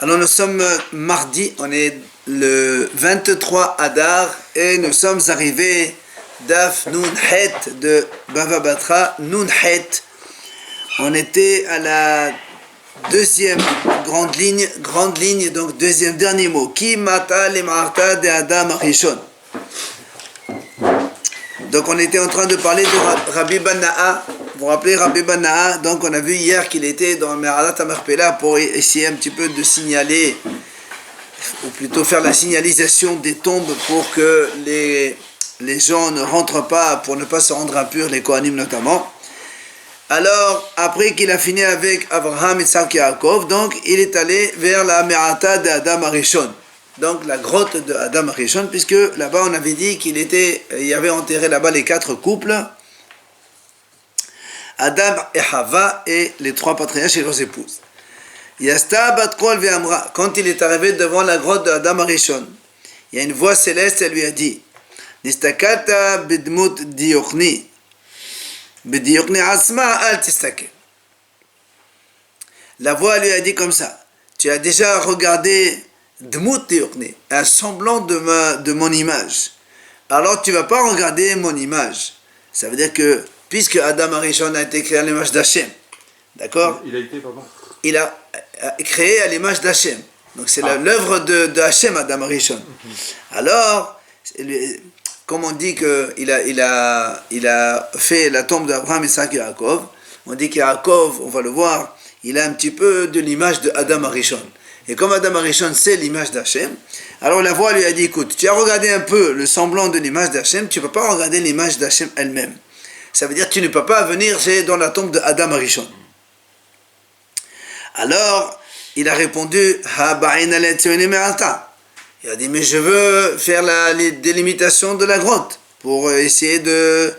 Alors nous sommes mardi, on est le 23 Adar et nous sommes arrivés d'Af Nun Het de Bava Batra, Nun Het. On était à la deuxième grande ligne, donc deuxième dernier mot. Ki mata lemarta de Adam Rishon. Donc on était en train de parler de Rabbi Bana'a. Vous vous rappelez Rabbi Bana'a, donc on a vu hier qu'il était dans Me'arat HaMachpelah pour essayer un petit peu de signaler, ou plutôt faire la signalisation des tombes pour que les gens ne rentrent pas, pour ne pas se rendre impurs, les Kohanim notamment. Alors, après qu'il a fini avec Abraham, Yitzhak et Yaakov, donc il est allé vers la Me'ata de Adam Arishon. Donc la grotte de Adam Arishon, puisque là-bas on avait dit qu'il y avait enterré là-bas les 4 couples, Adam et Hava et les 3 patriarches et leurs épouses. Yasta bat kol ve'amra, quand il est arrivé devant la grotte de Adam Arishon, il y a une voix céleste, elle lui a dit, Nistakata bidmut diyochni, bidiyokni asma al tistakel. La voix lui a dit comme ça, tu as déjà regardé Dmut diyochni, un semblant de mon image. Alors tu ne vas pas regarder mon image. Ça veut dire que puisque Adam Arishon a été créé à l'image d'Hachem, d'accord? Il a créé à l'image d'Hachem. Donc c'est l'œuvre de Hachem, Adam Arishon. Alors, comme on dit qu'il a fait la tombe d'Abraham, Isaac et Yaakov, on dit qu'Yaakov, on va le voir, il a un petit peu de l'image de Adam Arishon. Et comme Adam Arishon, c'est l'image d'Hachem, alors la voix lui a dit, écoute, tu as regardé un peu le semblant de l'image d'Hachem, tu ne peux pas regarder l'image d'Hachem elle-même. Ça veut dire que tu ne peux pas venir dans la tombe de Adam Arishon. Alors, il a répondu, il a dit, mais je veux faire la délimitation de la grotte pour essayer que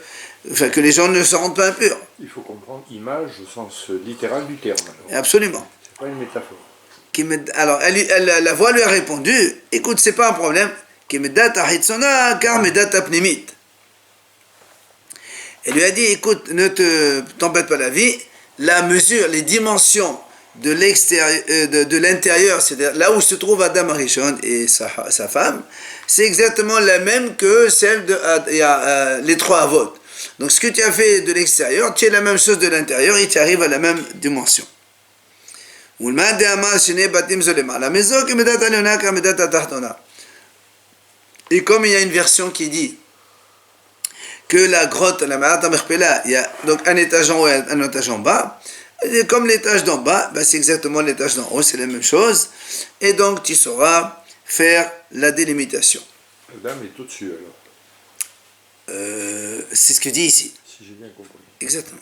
les gens ne se rendent pas impurs. Il faut comprendre image au sens littéral du terme. Alors. Absolument. C'est pas une métaphore. Alors, la voix lui a répondu, écoute, c'est pas un problème. Elle lui a dit, écoute, ne t'embête pas la vie, la mesure, les dimensions de l'intérieur, c'est-à-dire là où se trouve Adam Arishon et sa femme, c'est exactement la même que celle de les 3 Avot. Donc ce que tu as fait de l'extérieur, tu as la même chose de l'intérieur et tu arrives à la même dimension. Et comme il y a une version qui dit que la grotte, la Me'at HaMachpelah, il y a donc un étage en haut et un étage en bas, et comme l'étage d'en bas, c'est exactement l'étage d'en haut, c'est la même chose, et donc tu sauras faire la délimitation. Adam est au-dessus alors. C'est ce que dit ici. Si j'ai bien compris. Exactement.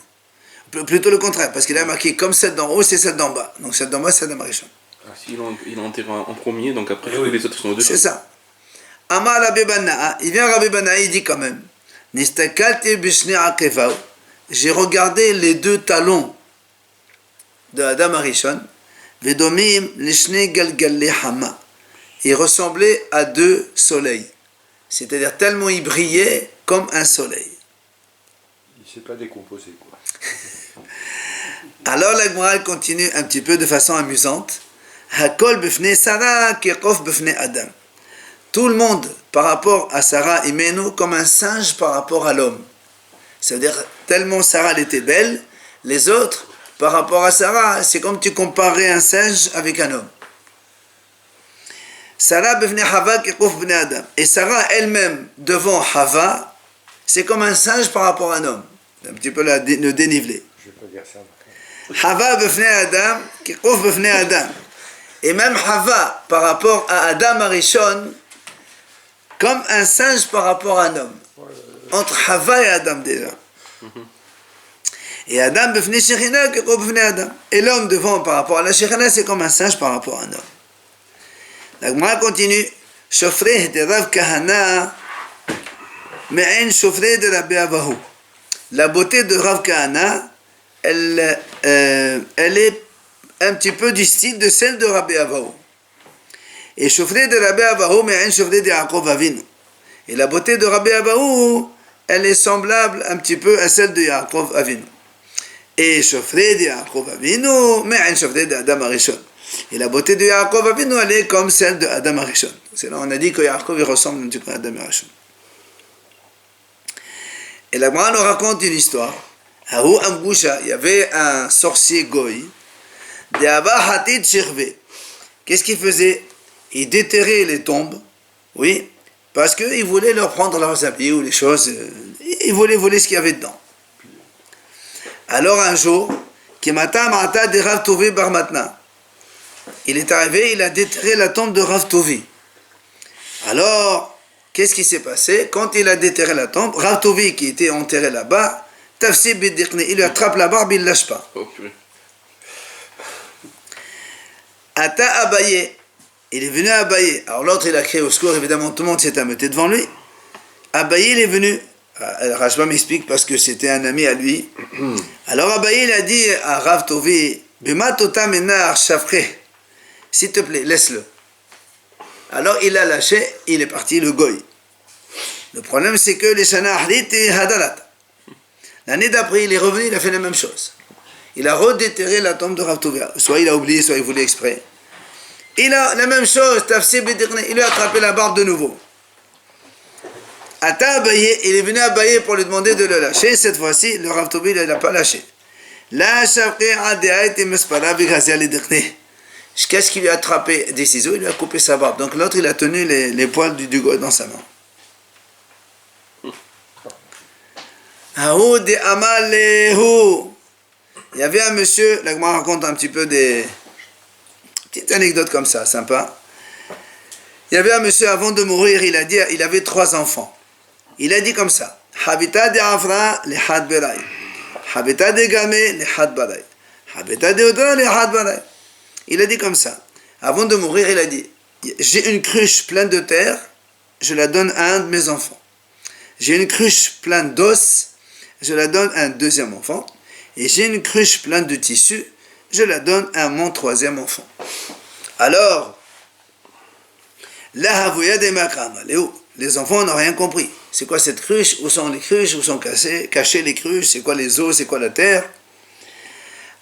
Plutôt le contraire, parce qu'il a marqué comme celle d'en haut, c'est celle d'en bas. Donc celle d'en bas, c'est Adam Arishon. Ah, si, il a enterré en premier, donc après tous les autres sont au-dessus. C'est ça. Amar Rabbi Bana'a, il vient Rabbi Bana'a, il dit quand même, Nistakalti bishne akevav, j'ai regardé les 2 talons de Adam Arishon, Vedomim lishne galgalle hama, il ressemblait à 2 soleils. C'est-à-dire tellement il brillait comme un soleil. Il ne s'est pas décomposé, quoi. Alors la Gemara continue un petit peu de façon amusante. Hakol bifne Sarah kekof bifne Adam. Tout le monde par rapport à Sarah Imenu comme un singe par rapport à l'homme. C'est-à-dire tellement Sarah elle était belle, les autres par rapport à Sarah, c'est comme tu comparais un singe avec un homme. Sarah bifne Hava kekof bifne Adam. Et Sarah elle-même devant Hava, c'est comme un singe par rapport à un homme. Un petit peu le dénivelé. Je ne vais pas dire ça. Hava b'fnei Adam, kikof b'fnei Adam. Et même Hava, par rapport à Adam Arishon, comme un singe par rapport à un homme. Entre Hava et Adam déjà. Et Adam b'fnei Shechina, kikof b'fnei Adam. Et l'homme devant par rapport à la Shechina, c'est comme un singe par rapport à un homme. La Gemara continue. Shofreh de Rav Kahana, me'en shofreh de Rabbi Abahu. La beauté de Rav Kahana, elle est un petit peu du style de celle de Rabbi Abahu. Et Shofrei de Rabbi Abahu, mais un Shofrei de Yaakov Avinu. Et la beauté de Rabbi Abahu, elle est semblable un petit peu à celle de Yaakov Avinu. Et Shofrei de Yaakov Avinu, mais un Shofrei de Adam Arishon. Et la beauté de Yaakov Avinu, elle est comme celle de Adam Arishon. C'est là on a dit que Yaakov il ressemble un petit peu à Adam Arishon. Et la Gemara nous raconte une histoire. Haou Ambusha, il y avait un sorcier goy, de Abba Hatid Shirve. Qu'est-ce qu'il faisait? Il déterrait les tombes, oui, parce qu'il voulait leur prendre leurs habits ou les choses, il voulait voler ce qu'il y avait dedans. Alors un jour, Kimata Mata de Rav Tovi Bar Matna, il est arrivé, il a déterré la tombe de Rav Tovi. Alors, qu'est-ce qui s'est passé? Quand il a déterré la tombe, Rav Tovi qui était enterré là-bas, Tafsir Bidirkne, il lui attrape la barbe, il ne lâche pas. Oh, purée. Ata Abaye, il est venu à Abaye. Alors l'autre il a crié au secours, évidemment tout le monde s'est ameuté devant lui. Abaye il est venu. Rashba m'explique parce que c'était un ami à lui. Alors Abaye il a dit à Rav Tovi, Bima tota menar shafre, s'il te plaît, laisse-le. Alors il a lâché, il est parti, le goy. Le problème c'est que les Shana Ahrit et Hadalat. L'année d'après il est revenu, il a fait la même chose. Il a redéterré la tombe de Rav Tovi. Soit il a oublié, soit il voulait exprès. Il a la même chose, Tafsir Bidirne, il lui a attrapé la barbe de nouveau. Ata Abaye, il est venu à Abaye pour lui demander de le lâcher. Cette fois-ci, le Rav Tovi ne l'a pas lâché. Qu'est-ce qu'il lui a attrapé des ciseaux? Il lui a coupé sa barbe. Donc l'autre, il a tenu les poils du goy dans sa main. Il y avait un monsieur, là, je me raconte un petit peu des petites anecdotes comme ça, sympa. Il y avait un monsieur, avant de mourir, il a dit, il avait 3 enfants. Il a dit comme ça, Habita de Afra, le Had Berai. Habita de Game, le Had Barai. Habita de Odra, le Had Barai. Il a dit comme ça. Avant de mourir, il a dit, j'ai une cruche pleine de terre, je la donne à un de mes enfants. J'ai une cruche pleine d'os, je la donne à un deuxième enfant. Et j'ai une cruche pleine de tissu, je la donne à mon 3e enfant. Alors, la Havouya de Makram, les enfants n'ont rien compris. C'est quoi cette cruche? Où sont les cruches? Où sont cachées les cruches? C'est quoi les os? C'est quoi la terre?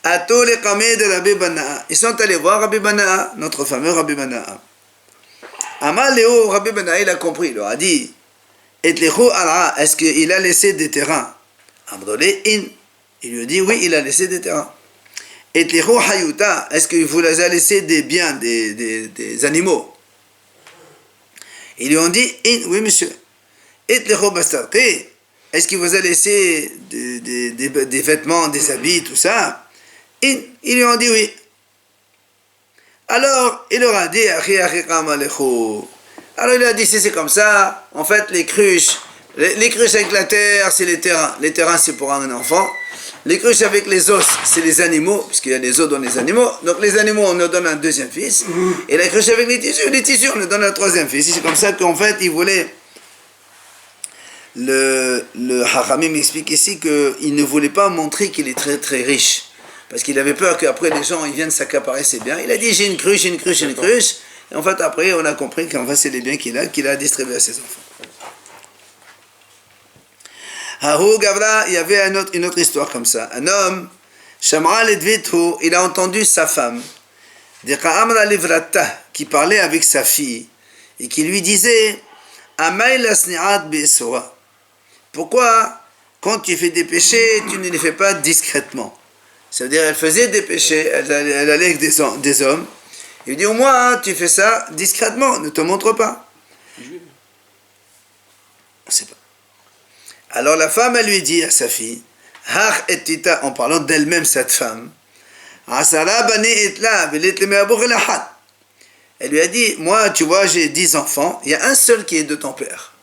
Ato les kamé de Rabbi Bana'a. Ils sont allés voir Rabbi Bana'a, notre fameux Rabbi Bana'a. Amal Léo, Rabbi Bana'a, il a compris, il leur a dit, et l'Echo Ara, est-ce qu'il a laissé des terrains? Amdolé in. Il lui a dit, oui, il a laissé des terrains. Et l'Echo Hayuta, est-ce qu'il vous a laissé des biens, des animaux? Ils lui ont dit, oui, monsieur. Et l'Echo Bastarke, est-ce qu'il vous a laissé des vêtements, des habits, tout ça? Ils lui ont dit oui. Alors, il leur a dit, alors il a dit, si c'est comme ça, en fait, les cruches avec la terre, c'est les terrains. Les terrains, c'est pour un enfant. Les cruches avec les os, c'est les animaux, puisqu'il y a les os dans les animaux. Donc les animaux, on leur donne un 2e fils. Et la cruche avec les tissus, on leur donne un 3e fils. C'est comme ça qu'en fait, ils voulaient... Le Haramim explique ici qu'il ne voulait pas montrer qu'il est très très riche. Parce qu'il avait peur qu'après les gens ils viennent s'accaparer ses biens. Il a dit j'ai une cruche. Et en fait après on a compris qu'en fait c'est les biens qu'il a distribués à ses enfants. Hahu Gavra, il y avait une autre histoire comme ça. Un homme, Shamra Ledvithu, il a entendu sa femme, Amra Livrata, qui parlait avec sa fille et qui lui disait Amail Asni'at Be'esora. Pourquoi, quand tu fais des péchés, tu ne les fais pas discrètement? Ça veut dire, elle faisait des péchés, elle allait avec des hommes. Il dit, au moins, tu fais ça discrètement, ne te montre pas. On ne sait pas. Alors la femme, elle lui dit à sa fille, en parlant d'elle-même, cette femme, elle lui a dit, moi, tu vois, j'ai 10 enfants, il y a un seul qui est de ton père.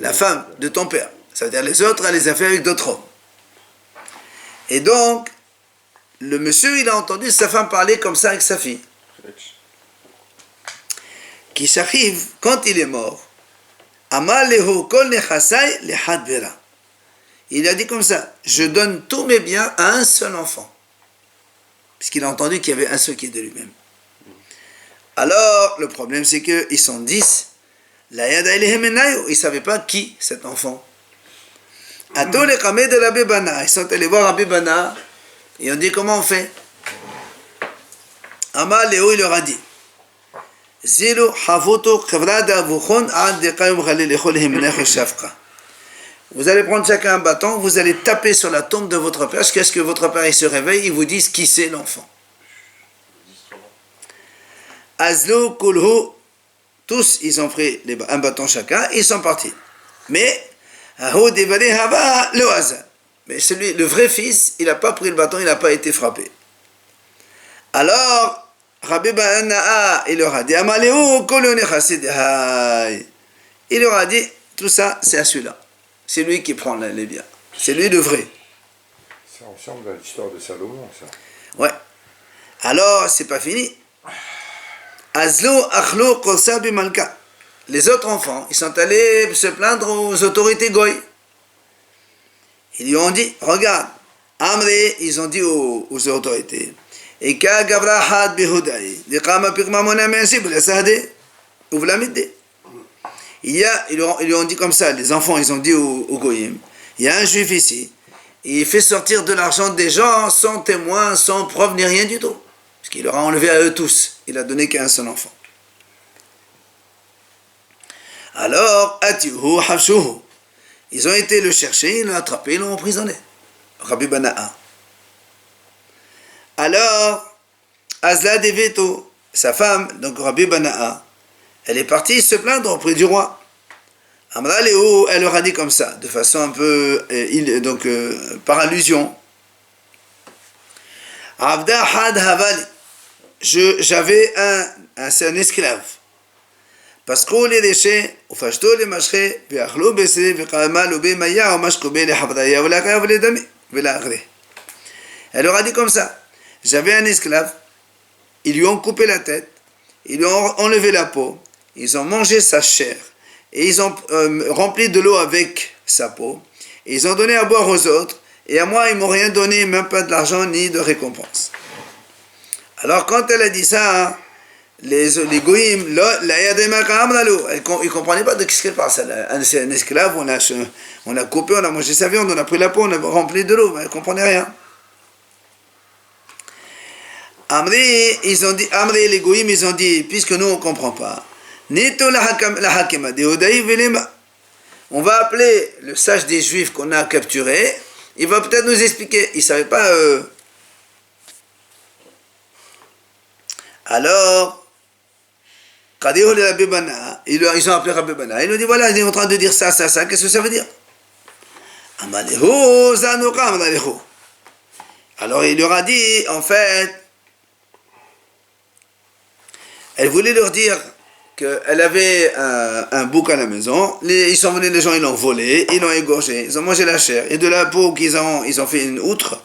La femme de ton père. Ça veut dire les autres, elle les a fait avec d'autres hommes. Et donc, le monsieur, il a entendu sa femme parler comme ça avec sa fille. Qui s'arrive, quand il est mort, il a dit comme ça, je donne tous mes biens à un seul enfant. Puisqu'il a entendu qu'il y avait un seul qui est de lui-même. Alors, le problème c'est qu'ils sont 10. Ils ne savaient pas qui cet enfant. Ils sont allés voir Rabbi Bana et ont dit comment on fait. Amar Léo, il leur a dit, Zilu havoto kavrada vuchon ad dekayum khalilechol himnech shafka. Vous allez prendre chacun un bâton, vous allez taper sur la tombe de votre père, jusqu'à ce que votre père il se réveille, il vous dise qui c'est l'enfant. Azlu kulhu, tous ils ont pris un bâton chacun, ils sont partis. Mais, mais celui, le vrai fils, il n'a pas pris le bâton, il n'a pas été frappé. Alors, Rabbi Bana'a, il leur a dit, il leur a dit, tout ça, c'est à celui-là. C'est lui qui prend les biens. C'est lui le vrai. Ça ressemble à l'histoire de Salomon, ça. Ouais. Alors, c'est pas fini. Azlo achlo kosa bimalka. Les autres enfants, ils sont allés se plaindre aux autorités goy. Ils lui ont dit, regarde, Amré, ils ont dit aux autorités, et ka gavra had bihudai, de kama pikma mona mensi bula sahde, ou vous l'amidé. Ils lui ont dit comme ça, les enfants, ils ont dit aux goyim, il y a un juif ici, il fait sortir de l'argent des gens sans témoin, sans preuve ni rien du tout. Parce qu'il leur a enlevé à eux tous, il a donné qu'à un seul enfant. Alors, atiuhu hafshuhu. Ils ont été le chercher, ils l'ont attrapé, ils l'ont emprisonné. Rabbi Bana'a. Alors, Azla Deveto, sa femme, donc Rabbi Bana'a, elle est partie se plaindre auprès du roi. Amra Léo, elle leur a dit comme ça, de façon un peu, par allusion. Abda had havali. J'avais c'est un esclave. Parce qu'on les déchets, ou fashto les machés, puis achlo bessé, puis kama lobe maya, ou mashkobe les habdaya, ou la kaya, ou les dami, ou la agré. Elle leur a dit comme ça. J'avais un esclave, ils lui ont coupé la tête, ils lui ont enlevé la peau, ils ont mangé sa chair, et ils ont rempli de l'eau avec sa peau, et ils ont donné à boire aux autres, et à moi ils m'ont rien donné, même pas de l'argent ni de récompense. Alors quand elle a dit ça, les goïms, ils ne comprenaient pas de ce qu'elle parle. C'est un esclave, on a coupé, on a mangé sa viande, on a pris la peau, on a rempli de l'eau, mais elle ne comprenait rien. Amri, les goïms, ils ont dit, puisque nous on ne comprend pas, on va appeler le sage des Juifs qu'on a capturé, il va peut-être nous expliquer. Il ne savait pas. Alors, ils ont appelé Rabbi Bana. Ils lui ont dit, voilà, il est en train de dire ça, qu'est-ce que ça veut dire? Alors il leur a dit, en fait, elle voulait leur dire qu'elle avait un bouc à la maison, ils sont venus, les gens, ils l'ont volé, ils l'ont égorgé, ils ont mangé la chair, et de la peau ils ont fait une outre,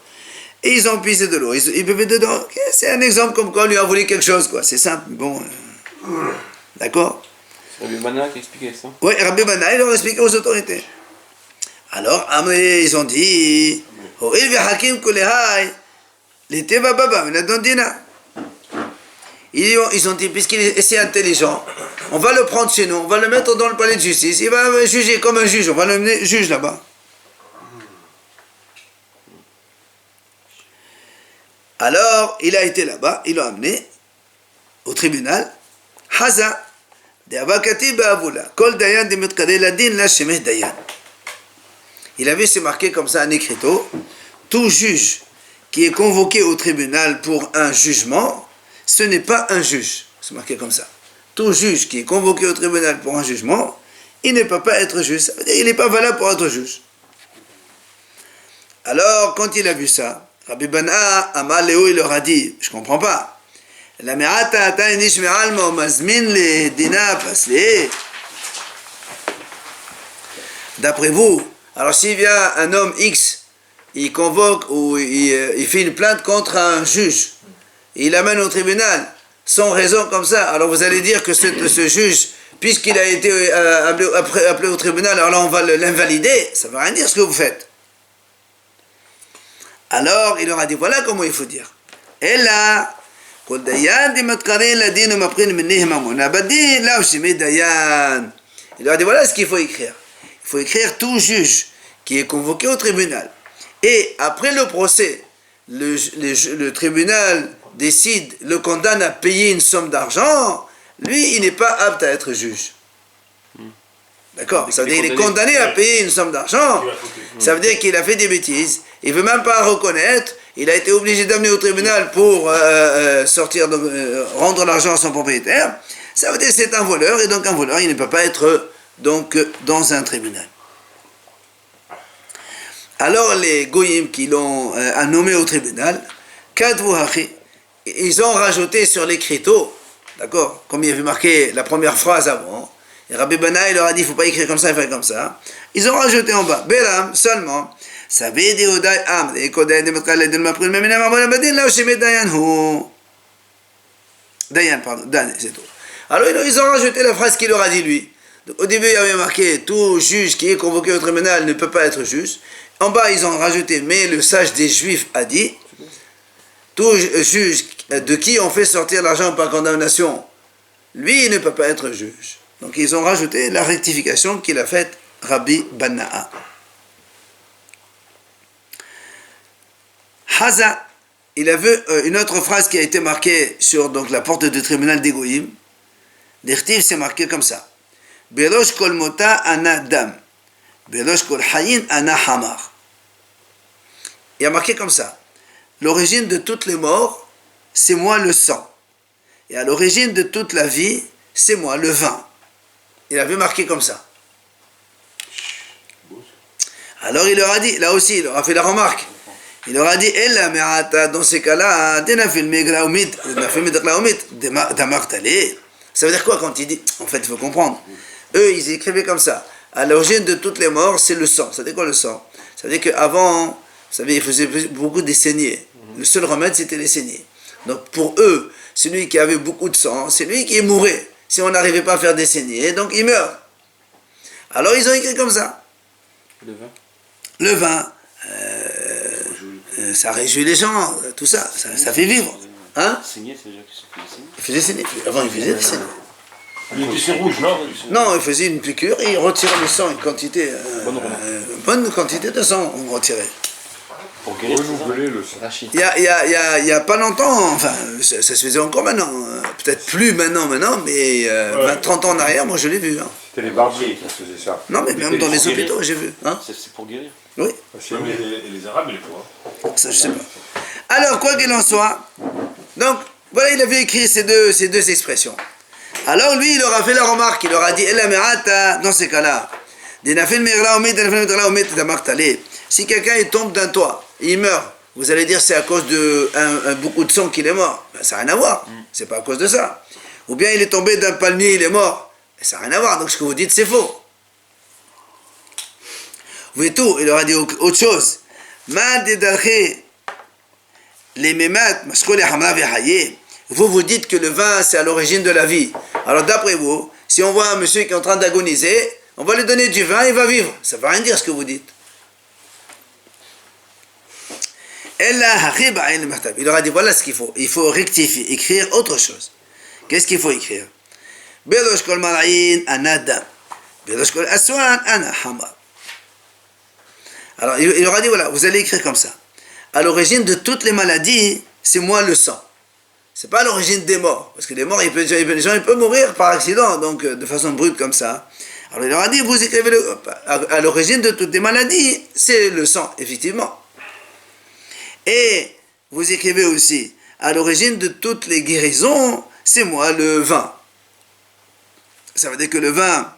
et ils ont pissé de l'eau, ils buvaient dedans. Okay, c'est un exemple comme quand on lui a volé quelque chose, quoi. C'est simple, bon. D'accord? C'est Rabbi Bana qui expliquait ça. Oui, Rabbi Bana, il leur a expliqué aux autorités. Alors, ils ont dit, ils ont dit, puisqu'il est si intelligent, on va le prendre chez nous, on va le mettre dans le palais de justice, il va juger comme un juge, on va le mener juge là-bas. Alors, il a été là-bas, ils l'ont amené au tribunal. Haza, de Abakati Ba'avula, Kol Dayan de Metkade Ladin la Shemeh Dayan. Il avait se marqué comme ça un écriteau, tout juge qui est convoqué au tribunal pour un jugement, ce n'est pas un juge. C'est marqué comme ça. Tout juge qui est convoqué au tribunal pour un jugement, il ne peut pas être juge. Ça veut dire qu'il n'est pas valable pour être juge. Alors, quand il a vu ça, Rabbi Bana, Amar Léo, il leur a dit, je ne comprends pas. D'après vous, alors s'il vient un homme X, il convoque ou il fait une plainte contre un juge, il l'amène au tribunal, sans raison comme ça, alors vous allez dire que ce juge, puisqu'il a été appelé au tribunal, alors là on va l'invalider, ça ne veut rien dire ce que vous faites. Alors il leur a dit, voilà comment il faut dire. Et là, il leur a dit, voilà ce qu'il faut écrire. Il faut écrire tout juge qui est convoqué au tribunal. Et après le procès, le tribunal décide, le condamne à payer une somme d'argent, lui, il n'est pas apte à être juge. D'accord? Ça veut dire qu'il est condamné à payer une somme d'argent. Ça veut dire qu'il a fait des bêtises. Il ne veut même pas reconnaître. Il a été obligé d'amener au tribunal pour rendre l'argent à son propriétaire. Ça veut dire que c'est un voleur. Et donc un voleur, il ne peut pas être donc, dans un tribunal. Alors les goyim qui l'ont nommé au tribunal, ils ont rajouté sur l'écriteau, d'accord, comme il y avait marqué la première phrase avant, et Rabbi Bana il leur a dit il ne faut pas écrire comme ça, il faut faire comme ça. Ils ont rajouté en bas, Beram seulement, Dayan, pardon, Dan, c'est tout. Alors ils ont rajouté la phrase qu'il leur a dit lui. Donc, au début il y avait marqué tout juge qui est convoqué au tribunal ne peut pas être juge. En bas ils ont rajouté mais le sage des juifs a dit tout juge de qui on fait sortir l'argent par condamnation, lui il ne peut pas être juge. Donc ils ont rajouté la rectification qu'il a faite Rabbi Bana'a. Haza, il a vu une autre phrase qui a été marquée sur donc, la porte du tribunal des Goïm. L'irtif c'est marqué comme ça. Belosh kol mota ana dam. Belosh kol hayin ana hamar. Il a marqué comme ça. L'origine de toutes les morts, c'est moi le sang. Et à l'origine de toute la vie, c'est moi le vin. Il avait marqué comme ça. Alors il leur a dit, là aussi, il leur a fait la remarque. Il leur a dit, Ella me'ata, dans ces cas-là, denafil megraumit, denafil megraumit, damartale. Ça veut dire quoi quand il dit, en fait, il faut comprendre. Eux, ils écrivaient comme ça. À l'origine de toutes les morts, c'est le sang. Ça veut dire quoi le sang? Ça veut dire qu'avant, vous savez, ils faisaient beaucoup des saignées. Le seul remède, c'était les saignées. Donc pour eux, celui qui avait beaucoup de sang, c'est lui qui mourait. Si on n'arrivait pas à faire des saignées, donc il meurt. Alors ils ont écrit comme ça. Le vin. Le vin, ça réjouit les gens, tout ça, ça fait vivre. Hein? Saigner, c'est déjà qu'ils sont fait saigner. Il faisait saigner. Avant, il faisait des saignées. Il était rouge, non? Non, il faisait une piqûre et il retirait le sang, une quantité, bonne quantité de sang, on retirait. Pour renouveler le sang. Il y a pas longtemps, enfin, ça se faisait encore maintenant, peut-être plus maintenant, mais 20-30 ans en arrière, moi je l'ai vu. Hein. C'était les barbiers qui faisaient ça. Non, mais même dans les hôpitaux, j'ai vu. Hein. C'est pour guérir. Oui, Les Arabes, ils le font. ça je sais pas. Alors, quoi qu'il en soit, donc, voilà, il avait écrit ces deux expressions. Alors lui, il leur a fait la remarque, il leur a dit, dans ces cas-là, si quelqu'un il tombe d'un toit, il meurt, vous allez dire c'est à cause de beaucoup de sang qu'il est mort. Ben, ça n'a rien à voir, c'est pas à cause de ça. Ou bien il est tombé d'un palmier, il est mort. Ben, ça n'a rien à voir, donc ce que vous dites c'est faux. Vous voyez tout, il leur a dit autre chose. Vous dites que le vin c'est à l'origine de la vie. Alors d'après vous, si on voit un monsieur qui est en train d'agoniser, on va lui donner du vin, il va vivre. Ça ne veut rien dire ce que vous dites. Il leur a dit voilà ce qu'il faut. Il faut rectifier, écrire autre chose. Qu'est-ce qu'il faut écrire? Alors il leur a dit voilà, vous allez écrire comme ça. À l'origine de toutes les maladies, c'est moi le sang. C'est pas à l'origine des morts. Parce que les morts, les gens ils peuvent mourir par accident, donc de façon brute comme ça. Alors il leur a dit vous écrivez à l'origine de toutes les maladies, c'est le sang, effectivement. Et vous écrivez aussi, à l'origine de toutes les guérisons, c'est moi le vin. Ça veut dire que le vin,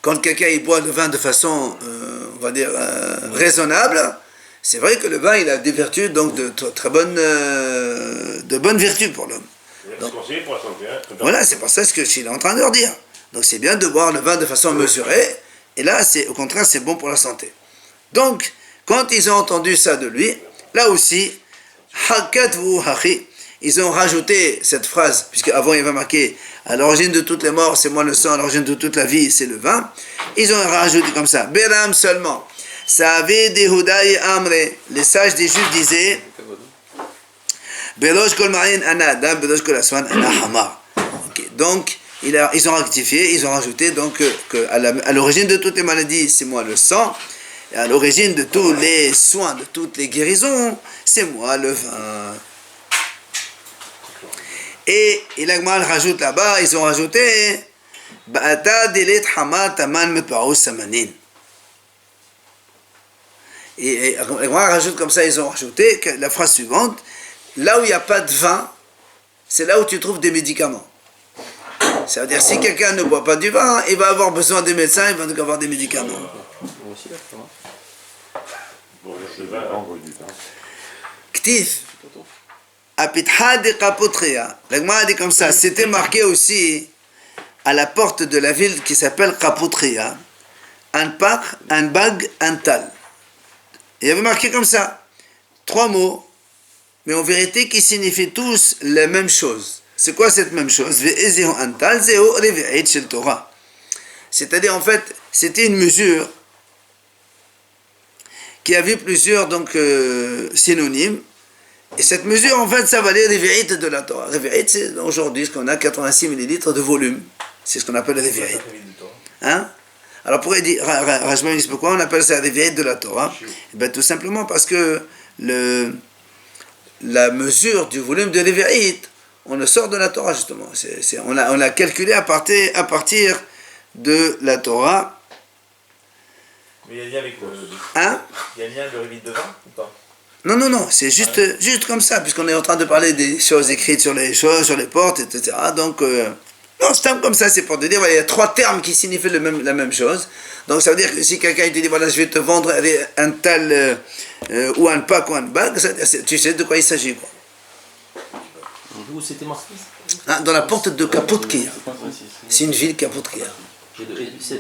quand quelqu'un il boit le vin de façon, on va dire, raisonnable, c'est vrai que le vin il a des vertus, donc de bonnes vertus pour l'homme. Donc, voilà, c'est pour ça ce que je suis en train de leur dire. Donc c'est bien de boire le vin de façon mesurée, et là, au contraire, c'est bon pour la santé. Donc, quand ils ont entendu ça de lui, là aussi, ils ont rajouté cette phrase, puisque avant il va marquer à l'origine de toutes les morts, c'est moi le sang, à l'origine de toute la vie, c'est le vin. Ils ont rajouté comme ça, Beram seulement. Savez des Houdaï Amre, les sages des Juifs disaient, Belosh kol ma'in ana dam, belosh kol aswan ana hamar. Donc, ils ont rectifié, ils ont rajouté donc à l'origine de toutes les maladies, c'est moi le sang. Et à l'origine de tous les soins, de toutes les guérisons, c'est moi le vin. Et l'Agma rajoute là-bas, ils ont rajouté Ba'ata dilit hama taman metba'us samanin. Et l'Agma rajoute comme ça, ils ont rajouté la phrase suivante, là où il n'y a pas de vin, c'est là où tu trouves des médicaments. Ça veut dire si quelqu'un ne boit pas du vin, il va avoir besoin des médecins, il va donc avoir des médicaments. Moi aussi, là, ça va. Bon, le vin, hein. Ktif. Apitha de Kapotria. L'Agma a dit comme ça, c'était marqué aussi à la porte de la ville qui s'appelle Kapotria, un pak, un bag, un tal. Il y avait marqué comme ça, 3 mots, mais en vérité qui signifient tous la même chose. C'est quoi cette même chose? C'est-à-dire en fait, c'était une mesure qui avait plusieurs donc, synonymes. Et cette mesure, en fait, ça valait Revi'it de la Torah. Revi'it, c'est aujourd'hui ce qu'on a 86 millilitres de volume. C'est ce qu'on appelle Revi'it. Hein? Alors, pourrait dire, Rajman dit pourquoi on appelle ça Revi'it de la Torah? Eh bien, tout simplement parce que la mesure du volume de Revi'it, on le sort de la Torah, justement. On l'a calculé à partir de la Torah. Mais il y a un lien avec quoi? Hein? Il y a un lien avec le Revi'it de vin ou pas? Non, c'est juste comme ça, puisqu'on est en train de parler des choses écrites sur les choses, sur les portes, etc. Donc, non, c'est comme ça, c'est pour te dire, voilà, il y a 3 termes qui signifient la même chose. Donc, ça veut dire que si quelqu'un te dit, voilà, je vais te vendre un tel, ou un pack ou un bag, tu sais de quoi il s'agit, quoi. Où c'était marqué? Hein, dans la porte de Kapotkia. C'est une ville Kapotkia.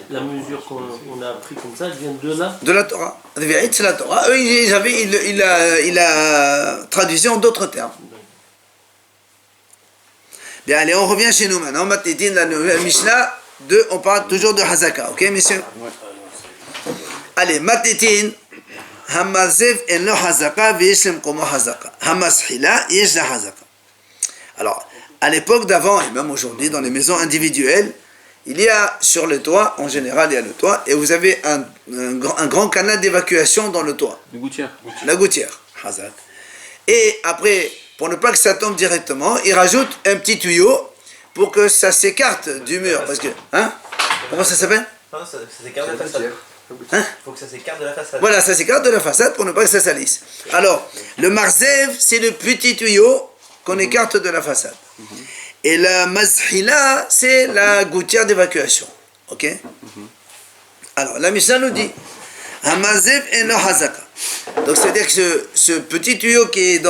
La mesure qu'on a appris comme ça, elle vient de là? De la Torah. Revi'it, c'est la Torah. Eux, il a traduit en d'autres termes. Bien, allez, on revient chez nous maintenant. Matitin, la nouvelle Mishnah, on parle toujours de Hazaka. Ok, messieurs? Allez, Matitin, Hamazev en lo Hazaka, Veshem komo Hazaka. Hamashila, yesh la Hazaka. Alors, à l'époque d'avant, et même aujourd'hui, dans les maisons individuelles, il y a sur le toit, en général, il y a le toit, et vous avez un grand canal d'évacuation dans le toit. Une gouttière. La gouttière, Hazak. Et après, pour ne pas que ça tombe directement, il rajoute un petit tuyau pour que ça s'écarte du mur. Parce que, hein? Comment ça s'appelle? Non, ça s'écarte de la façade. Hein? Il faut que ça s'écarte de la façade. Voilà, ça s'écarte de la façade pour ne pas que ça salisse. Alors, le marzev, c'est le petit tuyau qu'on écarte de la façade. Et la mazhila, c'est la gouttière d'évacuation. Ok? Alors, la Mishnah nous dit Hamazev et no hazaka. Donc, c'est-à-dire que ce petit tuyau qui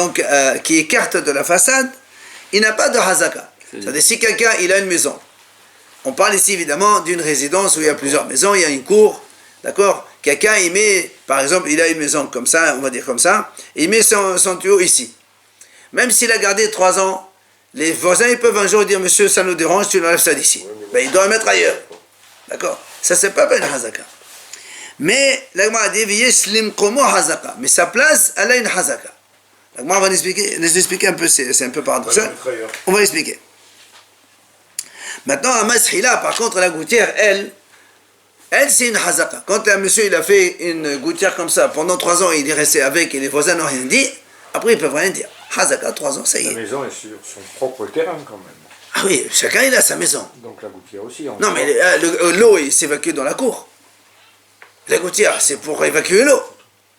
écarte de la façade, il n'a pas de hazaka. C'est-à-dire, si quelqu'un il a une maison, on parle ici évidemment d'une résidence où il y a plusieurs maisons, il y a une cour, d'accord? Quelqu'un, il met, par exemple, il a une maison comme ça, on va dire comme ça, et il met son tuyau ici. Même s'il a gardé 3 ans, les voisins ils peuvent un jour dire monsieur ça nous dérange, tu enlèves ça d'ici. Ben, il doit le mettre ailleurs. D'accord? Ça c'est pas une hazaka. Mais l'Agma a dit v'yeshlim komo hazaka. Mais sa place, elle a une hazaka. L'Agma va nous expliquer un peu, c'est un peu paradoxal. On va expliquer. Maintenant, à Mashila, par contre, la gouttière, elle c'est une hazaka. Quand un monsieur il a fait une gouttière comme ça, pendant 3 ans il est resté avec et les voisins n'ont rien dit, après ils peuvent rien dire. Hazaka, 3 ans, ça y est. La maison est sur son propre terrain quand même. Ah oui, chacun il a sa maison. Donc la gouttière aussi. Non mais l'eau il s'évacue dans la cour. La gouttière c'est pour évacuer l'eau.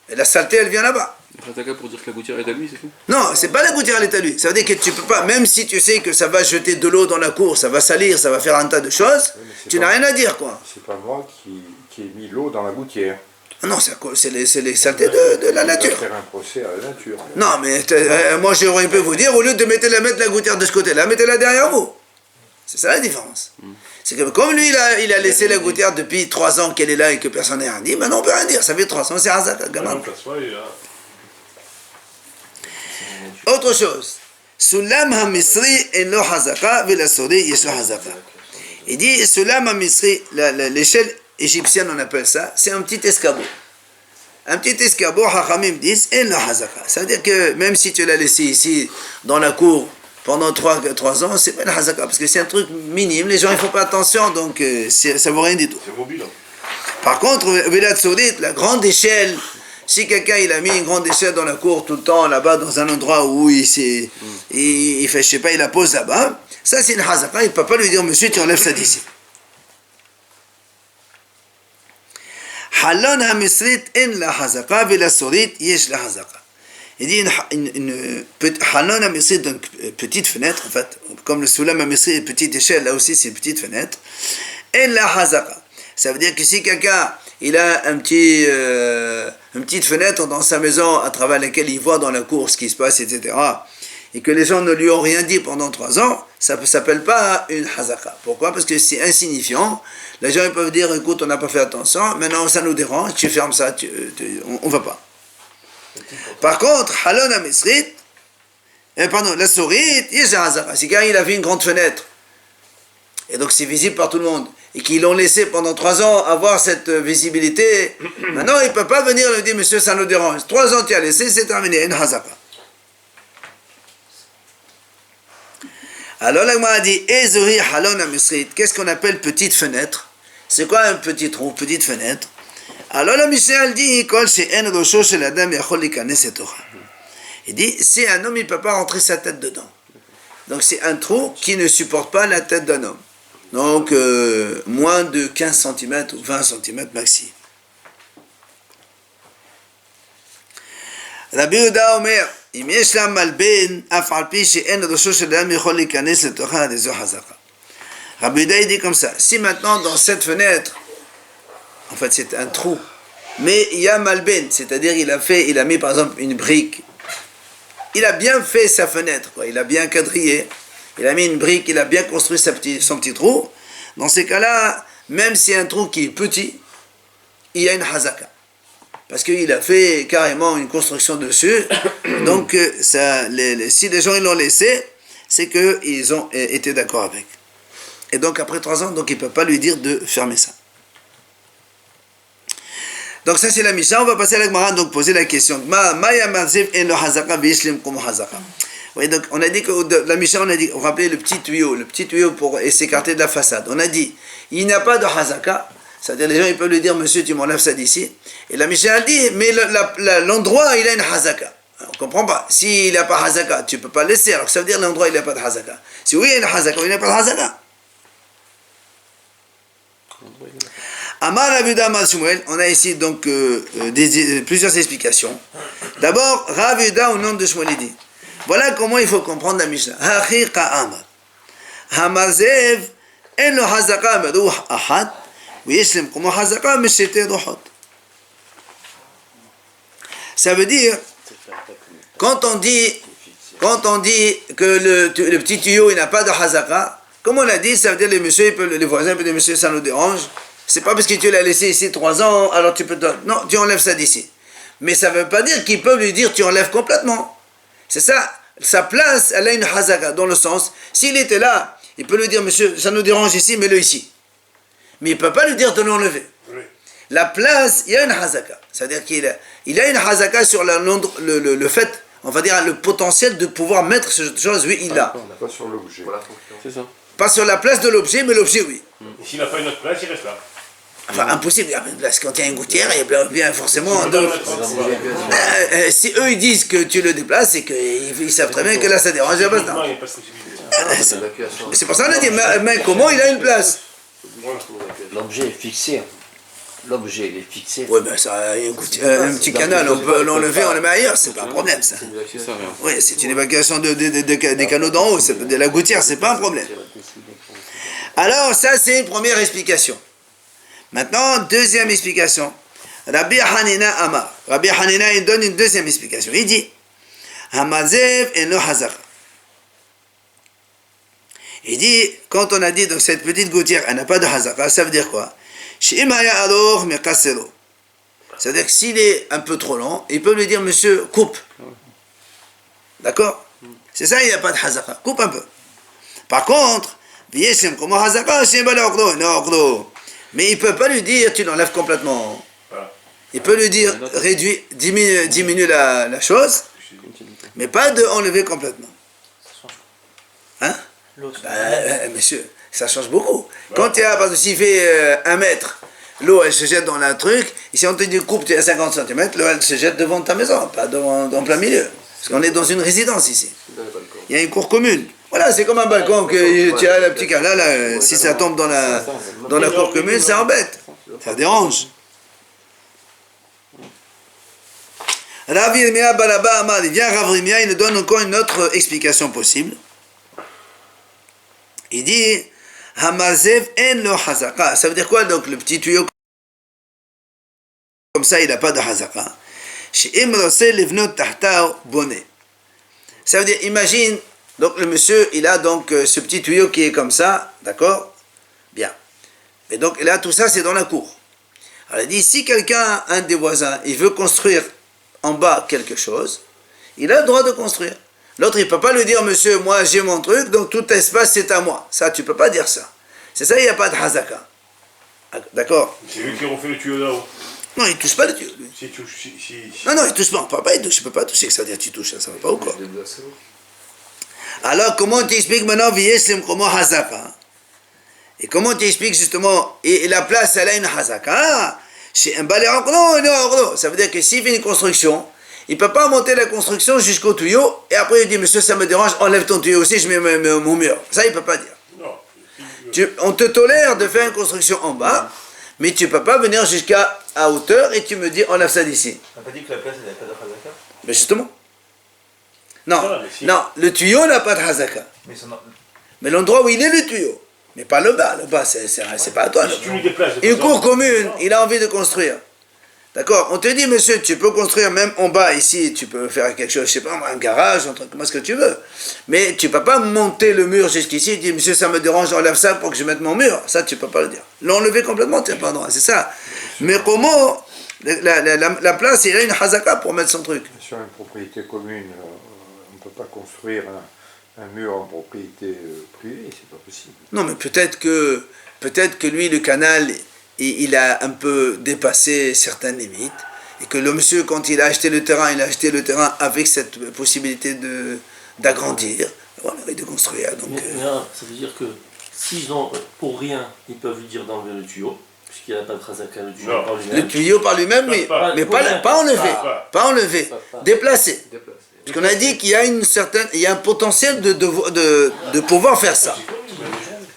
Et la saleté elle vient là-bas. Hazaka pour dire que la gouttière est à lui, c'est tout? Non, c'est pas la gouttière elle est à lui. Ça veut dire que tu peux pas, même si tu sais que ça va jeter de l'eau dans la cour, ça va salir, ça va faire un tas de choses, tu n'as rien à dire quoi. C'est pas moi qui ai mis l'eau dans la gouttière. Non, c'est les saletés de la nature. On va faire un procès à la nature. Non, mais moi j'aurais pu vous dire, au lieu de mettre la gouttière de ce côté-là, mettez-la derrière vous. C'est ça la différence. C'est que comme lui, il a laissé la gouttière depuis 3 ans qu'elle est là et que personne n'a rien dit, maintenant on peut rien dire. Ça fait 3 ans, c'est Hazaka, gamin. Autre chose. Sulam ha-misri en lo hazaka, vela sori yesh lo hazaka. Il dit, Sulam ha-misri, l'échelle égyptienne on appelle ça, c'est un petit escabeau. Un petit escabeau, Hachamim disent, en lo hazaka. Ça veut dire que même si tu l'as laissé ici, dans la cour, pendant 3 ans, c'est pas le hazaka, parce que c'est un truc minime, les gens ils font pas attention, donc ça vaut rien du tout. C'est mobile. Par contre, Velat Sodit, la grande échelle Si quelqu'un il a mis une grande échelle dans la cour tout le temps, là-bas, dans un endroit où il fait, je sais pas, il la pose là-bas, ça c'est une hazaka, il ne peut pas lui dire, monsieur, tu enlèves ça d'ici. Halon ha-misrit en la hazaka, vela sorit yesh la hazaka. Il dit halon ha-misrit, donc petite fenêtre, en fait, comme le soulam ha-misrit, petite échelle, là aussi c'est une petite fenêtre, en la hazaka. Ça veut dire que si quelqu'un il a une petite fenêtre dans sa maison à travers laquelle il voit dans la cour ce qui se passe, etc., et que les gens ne lui ont rien dit pendant 3 ans, ça ne s'appelle pas une hazaka. Pourquoi? Parce que c'est insignifiant. Les gens ils peuvent dire, écoute, on n'a pas fait attention, maintenant ça nous dérange, tu fermes ça, on ne va pas. Par contre, halon ha-misrit, la sourit, il y a hazaka. Si quelqu'un il a vu une grande fenêtre, et donc c'est visible par tout le monde, et qu'ils l'ont laissé pendant 3 ans avoir cette visibilité, maintenant il ne peut pas venir lui dire, monsieur, ça nous dérange. 3 ans tu as laissé, c'est terminé, une hazaka. Alors là, moi a dit, Ezohi halon ha-misrit, qu'est-ce qu'on appelle petite fenêtre? C'est quoi un petit trou, petite fenêtre? Alors la Mishnah dit, Kol she'en rosho shel adam yachol likanes et Torah. Il dit, si un homme il ne peut pas rentrer sa tête dedans. Donc c'est un trou qui ne supporte pas la tête d'un homme. Donc moins de 15 cm ou 20 cm maxi. Rabbi Yehuda Omer, אם יש לה מלבן, אף על פי שאין ראשו של אדם יכול להיכנס לתוכה, לזו חזקה. Rabbi Yehuda dit comme ça, si maintenant dans cette fenêtre, en fait c'est un trou, mais il y a malben, c'est-à-dire il a mis par exemple une brique, il a bien fait sa fenêtre, quoi. Il a bien quadrillé, il a mis une brique, il a bien construit son petit trou, dans ces cas-là, même si un trou qui est petit, il y a une hazaka. Parce qu'il a fait carrément une construction dessus, donc si les gens ils l'ont laissé, c'est qu'ils ont été d'accord avec. Et donc après 3 ans, donc il ne peut pas lui dire de fermer ça. Donc ça c'est la Mishnah, on va passer à la Gemara, donc poser la question. Oui, donc on a dit que la Mishnah, on a dit, vous vous rappelez le petit tuyau pour s'écarter de la façade. On a dit, il n'y a pas de hazaka, c'est-à-dire les gens ils peuvent lui dire, monsieur tu m'enlèves ça d'ici. Et la Mishnah a dit, mais l'endroit il a une hazaka. On ne comprend pas. S'il n'a pas hazaka, tu ne peux pas le laisser, alors ça veut dire l'endroit il n'a pas de hazaka. Si oui il y a une hazaka, il n'y a pas de hazaka. Amar Rabbi Yehuda Amar Shmuel, on a ici donc plusieurs explications. D'abord, Rabbi Yehuda au nom de Shmuel dit, voilà comment il faut comprendre la Mishnah. Hachi ka'amar. Hamazev en lo hazaka meruh ahad, ou yeshlem como hazaka meshete rohot. Ça veut dire, quand on dit que le petit tuyau il n'a pas de hazaka, comme on l'a dit, ça veut dire les voisins peuvent dire monsieur ça nous dérange. C'est pas parce que tu l'as laissé ici 3 ans, alors tu peux... Non, tu enlèves ça d'ici. Mais ça ne veut pas dire qu'ils peuvent lui dire tu enlèves complètement. C'est ça, sa place, elle a une hazaka, dans le sens, s'il était là, il peut lui dire monsieur, ça nous dérange ici, mets-le ici. Mais il ne peut pas lui dire de l'enlever. Oui. La place, il y a une hazaka. C'est-à-dire qu'il a une hazaka sur le fait, on va dire, le potentiel de pouvoir mettre cette chose, oui, il l'a. Pas sur l'objet. C'est ça. Pas sur la place de l'objet, mais l'objet, oui. Et s'il n'a pas une autre place, il reste là. Enfin, impossible, il y a une place. Quand il y a une gouttière, il y a bien forcément... si eux, ils disent que tu le déplaces, c'est qu'ils savent très bien que là, ça dérange la place. C'est pour ça qu'on a dit, mais comment il a une place? L'objet est fixé. L'objet il est fixé. Oui, mais ça, un petit canal, on peut l'enlever, on le met ailleurs, c'est pas un problème, ça. C'est ça, rien. Oui, c'est une évacuation des canaux d'en haut, de la gouttière, c'est pas un problème. Alors, ça, c'est une première explication. Maintenant, deuxième explication. Rabbi Hanina Amar. Rabbi Hanina, il donne une deuxième explication. Il dit, Hamazev et no hazaka. Il dit, quand on a dit, donc cette petite gouttière, elle n'a pas de hazaka, ça veut dire quoi? C'est-à-dire que s'il est un peu trop long, il peut lui dire, monsieur, coupe. D'accord? C'est ça, il n'y a pas de hazaka. Coupe un peu. Par contre, mais il ne peut pas lui dire, tu l'enlèves complètement. Il peut lui dire, diminue la chose, mais pas de enlever complètement. Hein? Monsieur, ça change beaucoup. Quand il y a, parce que s'il fait 1 mètre, l'eau elle se jette dans un truc, et si on te dit coupe, tu es à 50 cm, l'eau elle se jette devant ta maison, pas en plein milieu. Parce qu'on est dans une résidence ici. Il y a une cour commune. Voilà, c'est comme un balcon que tu as le petit canal, là, si ça tombe dans la cour commune, ça embête. Ça dérange. Rav Yirmiyah Baraba Amar, il vient Rav Yirmiyah, il nous donne encore une autre explication possible. Il dit Hamazev en lo hazaka. Ça veut dire quoi donc le petit tuyau comme ça, il n'a pas de hazaka. She'im rose livnot tahtahu bonnet. Ça veut dire, imagine, donc le monsieur, il a donc ce petit tuyau qui est comme ça, d'accord? Bien. Et donc là, tout ça, c'est dans la cour. Alors il dit, si quelqu'un, un des voisins, il veut construire en bas quelque chose, il a le droit de construire. L'autre, il ne peut pas lui dire, monsieur, moi j'ai mon truc, donc tout espace c'est à moi. Ça, tu ne peux pas dire ça. C'est ça, il n'y a pas de hazaka. D'accord? C'est lui qui refait le tuyau là-haut. Non, il ne touche pas le tuyau, lui. Si touche, Non, il ne touche pas. On ne peut pas, il touche. Je ne peux pas toucher, ça veut dire tu touches, ça ne va pas ou quoi? Alors, comment tu expliques maintenant, Viyeslim, comment hazaka? Et comment tu expliques justement, et la place, elle a une hazaka? Chez un balai ça veut dire que s'il fait une construction, il ne peut pas monter la construction jusqu'au tuyau, et après il dit, monsieur, ça me dérange, enlève ton tuyau aussi, je mets mon mur. Ça, il ne peut pas dire. Non. On te tolère de faire une construction en bas, mais tu ne peux pas venir jusqu'à hauteur et tu me dis, enlève ça d'ici. On n'a pas dit que la place, elle n'avait pas de hazaka. Mais justement. Non, Ah, mais si. non, le tuyau n'a pas de hazaka. Mais l'endroit où il est le tuyau. Mais pas le bas. Le bas, c'est pas à toi. Si tu lui déplaces. Une cour commune, il a envie de construire. D'accord? On te dit, monsieur, tu peux construire même en bas, ici, tu peux faire quelque chose, je sais pas, un garage, un truc, ce que tu veux. Mais tu peux pas monter le mur jusqu'ici et dire, monsieur, ça me dérange, enlève ça pour que je mette mon mur. Ça, tu peux pas le dire. L'enlever complètement, tu n'as pas le droit, c'est ça. Mais comment la place, il a une hazaka pour mettre son truc. Sur une propriété commune, on ne peut pas construire un mur en propriété privée, c'est pas possible. Non, mais peut-être que lui, le canal, il a un peu dépassé certaines limites, et que le monsieur, quand il a acheté le terrain, il a acheté le terrain avec cette possibilité d'agrandir, voilà, et de construire. Donc, Mais là, ça veut dire que s'ils ont pour rien, ils peuvent lui dire d'enlever le tuyau, puisqu'il n'a pas de hazaka, le tuyau Non. par le lui-même. tuyau par lui-même, mais pas enlevé, pas enlevé, déplacé. Parce qu'on a dit qu'il y a il y a un potentiel de pouvoir faire ça.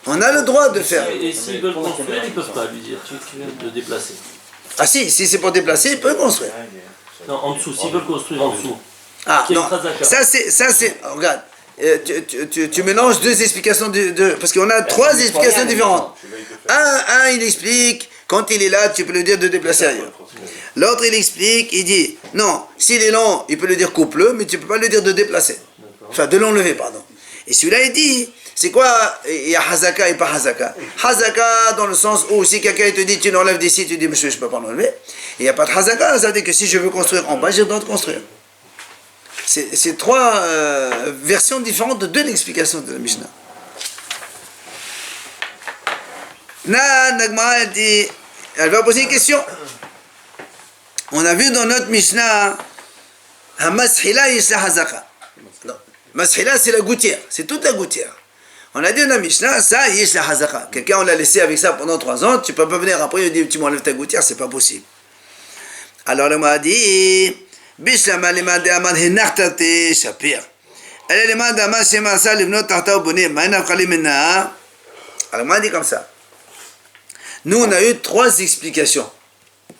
On a le droit de faire. Et s'ils veulent construire, ils ne peuvent pas lui dire, tu viens de déplacer. Ah si c'est pour déplacer, il peut construire. Non, en dessous, s'ils veulent construire en dessous. Ah Qui est non, hazaka. ça c'est, regarde, tu mélanges deux explications, parce qu'on a trois explications différentes. Un, il explique, quand il est là, tu peux lui dire de déplacer ailleurs. L'autre, il explique, il dit, non, s'il est long, il peut lui dire coupe-le, mais tu ne peux pas lui dire de déplacer. Enfin, de l'enlever, pardon. Et celui-là, il dit, c'est quoi, il y a hazaka et pas hazaka. Hazaka, dans le sens où si quelqu'un te dit, tu l'enlèves d'ici, tu dis, monsieur, je ne peux pas l'enlever. Et il n'y a pas de hazaka, ça veut dire que si je veux construire en bas, j'ai le droit de construire. C'est trois versions différentes de l'explication de la Mishnah. Nagmara, elle va poser une question. On a vu dans notre Mishnah, Hamashila yisha hazaka. Mashila, c'est la gouttière, c'est toute la gouttière. On a dit dans la Mishnah, ça yisha hazaka. Quelqu'un, on l'a laissé avec ça pendant 3 ans, tu ne peux pas venir après et dire, tu m'enlèves ta gouttière, c'est pas possible. Alors, elle m'a dit, Bishlama lima de aman hinachtate shapir. Elle lima de aman shema sa livnot tahta ubuni, ma'ina khali minna. Alors, elle m'a dit comme ça. Nous, on a eu 3 explications.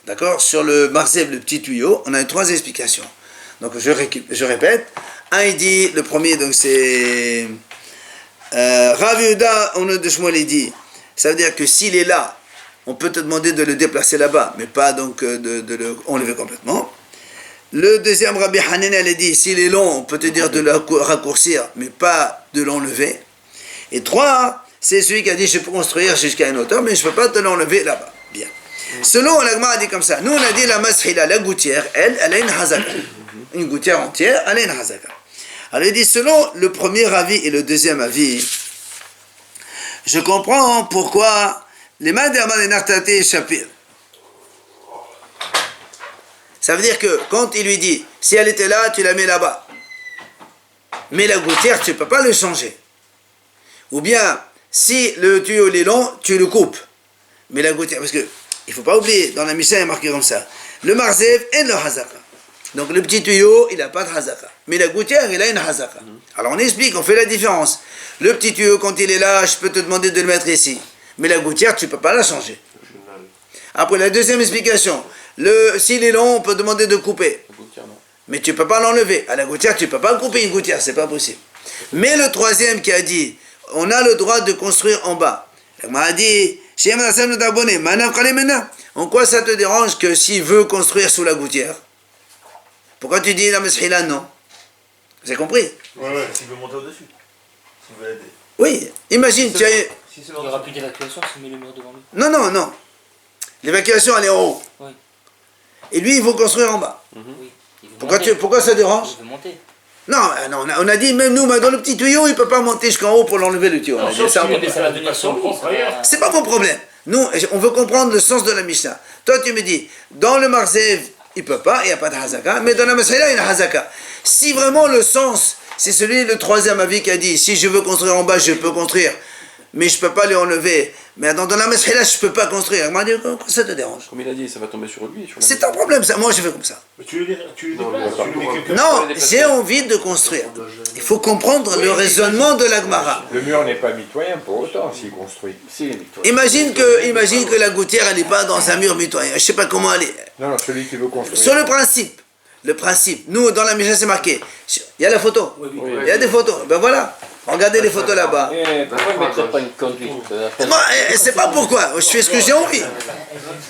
D'accord? Sur le marzev, le petit tuyau, on a eu 3 explications. Donc, je répète. Un, il dit, le premier, donc c'est Rav Yehuda, on a de Shmuel, il dit, ça veut dire que s'il est là, on peut te demander de le déplacer là-bas, mais pas donc de le enlever complètement. Le deuxième, Rabbi Hanan, elle a dit, s'il est long, on peut te dire de le raccourcir, mais pas de l'enlever. Et 3, c'est celui qui a dit, je peux construire jusqu'à une hauteur, mais je ne peux pas te l'enlever là-bas. Bien. Selon l'agma a dit comme ça. Nous, on a dit la mashila, la gouttière, elle a une hazaka. Une gouttière entière, elle a une hazaka. Alors, il dit, selon le premier avis et le deuxième avis, je comprends pourquoi les mains d'Aman et Nartate Shapir. Ça veut dire que quand il lui dit, si elle était là, tu la mets là-bas. Mais la gouttière, tu ne peux pas le changer. Ou bien, si le tuyau est long, tu le coupes. Mais la gouttière, parce que il ne faut pas oublier, dans la Mishnah il est marqué comme ça. Le marzev et le hazaka. Donc le petit tuyau, il n'a pas de hazaka. Mais la gouttière, il a une hazaka. Alors on explique, on fait la différence. Le petit tuyau, quand il est là, je peux te demander de le mettre ici. Mais la gouttière, tu ne peux pas la changer. Après, la deuxième explication. S'il est long, on peut demander de couper. Mais tu ne peux pas l'enlever. À la gouttière, tu ne peux pas couper une gouttière, c'est pas possible. Mais le troisième qui a dit, on a le droit de construire en bas. Il m'a dit, en quoi ça te dérange que s'il veut construire sous la gouttière? Pourquoi tu dis la meshila non? Vous avez compris? Ouais, s'il veut monter au-dessus. S'il veut l'aider. Oui, imagine, tu as... Si Il n'y aura plus d'évacuation s'il met le mur devant lui. Non. L'évacuation, elle est en haut. Oui. Et lui, il veut construire en bas. Oui. Il veut monter. Pourquoi ça dérange? Il veut monter. Non, on a dit, même nous, dans le petit tuyau, il ne peut pas monter jusqu'en haut pour l'enlever le tuyau. On a dit ça. Mais ça va devenir son propre. C'est pas mon problème. Nous, on veut comprendre le sens de la Mishnah. Toi, tu me dis, dans le Marzev, il peut pas, il n'y a pas de hazaka, mais dans la Masrila, il y a une hazaka. Si vraiment le sens, c'est celui, le troisième avis qui a dit, si je veux construire en bas, je peux construire, mais je ne peux pas lui enlever. Mais dans la Masrila, je ne peux pas construire. Il m'a dit, pourquoi ça te dérange? Comme il a dit, ça va tomber sur lui. Sur la C'est un problème, ça. Moi, je fais comme ça. Mais tu le déplaces, tu le mets quelque Non, j'ai envie de construire. Il faut comprendre le raisonnement de l'Agmara. Le mur n'est pas mitoyen pour autant s'il construit. Imagine que la gouttière, elle n'est pas dans un mur mitoyen. Je ne sais pas comment elle est. Non, celui qui veut construire. Sur le principe, nous, dans la Mishnah, c'est marqué. Il y a la photo. Il y a des photos. Ben voilà. Regardez les photos là-bas. Pourquoi ne mettrait pas une conduite Moi, c'est pas pourquoi. Je fais ce que j'ai envie.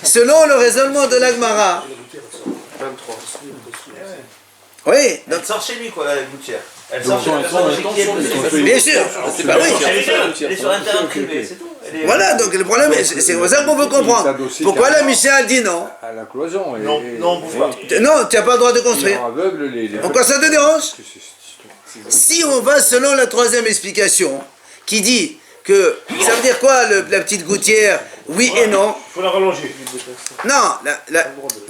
Selon le raisonnement de l'Agmara. Oui. Donc, Elle sort chez lui, quoi, la gouttière. Elle Donc, sort chez lui. bien sûr. Bah oui. Elle est sur un terrain privé, c'est tout. Voilà, donc le problème, c'est comme ça qu'on veut comprendre. Pourquoi la Mishnah dit non? À la cloison. Non, on bouge pas. Non, tu n'as pas le droit de construire. Aveugle les... Pourquoi ça te dérange? Si on va selon la troisième explication, qui dit que ça veut dire quoi la petite gouttière? Oui et non. Il faut la rallonger. Non,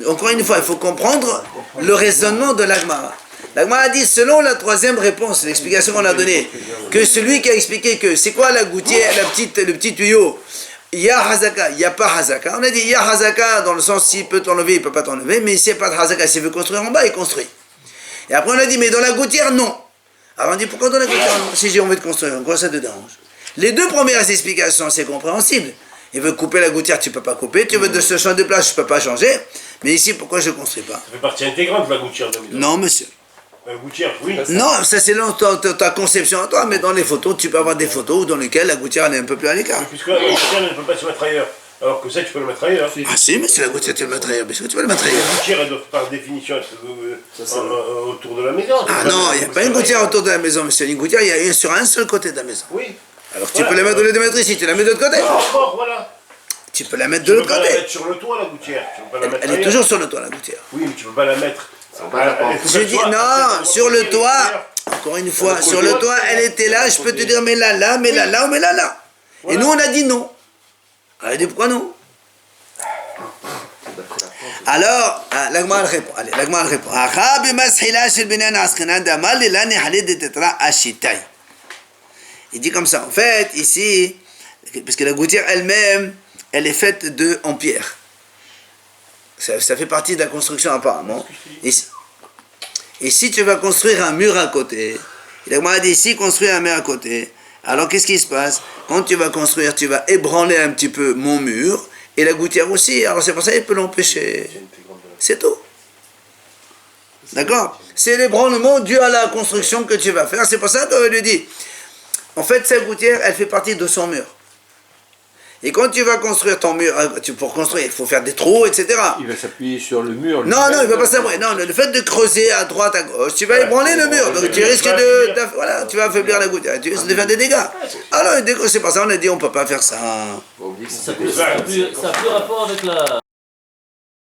encore une fois, il faut comprendre le raisonnement de l'Agmara. L'Agmara a dit, selon la troisième réponse, l'explication qu'on a donnée, que celui qui a expliqué que c'est quoi la gouttière, le petit tuyau, il y a Hazaka, il n'y a pas Hazaka. On a dit, il y a Hazaka dans le sens s'il peut t'enlever, il ne peut pas t'enlever, mais s'il n'y a pas de Hazaka, s'il veut construire en bas, il construit. Et après on a dit, mais dans la gouttière, non. Alors on dit, pourquoi dans la gouttière, non? Si j'ai envie de construire, en quoi ça te dérange? Les deux premières explications, c'est compréhensible. Il veut couper la gouttière, tu ne peux pas couper. Tu veux de ce champ de place, je ne peux pas changer. Mais ici, pourquoi je ne construis pas? Ça fait partie intégrante de la gouttière de la maison. Non, monsieur. La gouttière, oui. Non, ça c'est dans ta conception à toi, mais dans les photos, tu peux avoir des photos dans lesquelles la gouttière elle est un peu plus à l'écart. Puisque la gouttière ne peut pas se mettre ailleurs. Alors que ça, tu peux le mettre ailleurs. Ah si, mais c'est la gouttière, tu peux le mettre ailleurs. Bien sûr que tu peux le mettre ailleurs. La gouttière, elle doit par définition être autour de la maison. Ah non, il n'y a pas une gouttière autour de la maison, monsieur. Une gouttière, il y a une sur un seul côté de la maison. Oui. Alors tu peux la mettre au lieu de mettre ici, tu la mets de l'autre côté. Encore, voilà. Tu peux la mettre Tu de peux l'autre pas la côté. mettre sur le toit, la gouttière. Tu peux pas la mettre Elle est ailleurs. toujours sur le toit, la gouttière. Oui, mais tu peux pas la mettre. Je dis non, sur le toit, encore une fois, sur le toit, elle était là, je peux te dire, mais là, mais là, ou mais là. Et nous, on a dit non. On a dit pourquoi non? Alors, l'Agmara répond. Allez, l'Agmara répond. Il dit comme ça. En fait, ici, parce que la gouttière elle-même, elle est faite en pierre. Ça fait partie de la construction apparemment. Et si tu vas construire un mur à côté, l'Agmara dit ici, construire un mur à côté. Alors qu'est-ce qui se passe? Quand tu vas construire, tu vas ébranler un petit peu mon mur. Et la gouttière aussi, alors c'est pour ça qu'il peut l'empêcher. C'est tout. D'accord? C'est l'ébranlement dû à la construction que tu vas faire. C'est pour ça qu'on lui dit, en fait, cette gouttière, elle fait partie de son mur. Et quand tu vas construire ton mur, pour construire, il faut faire des trous, etc. Il va s'appuyer sur le mur. Non, il ne va pas s'appuyer. Non, le fait de creuser à droite, à gauche, tu vas ébranler le mur. Donc tu risques voilà, tu vas affaiblir la gouttière. Tu risques de faire des dégâts. Alors, c'est pour ça qu'on a dit, on ne peut pas faire ça. Ça n'a plus rapport avec la...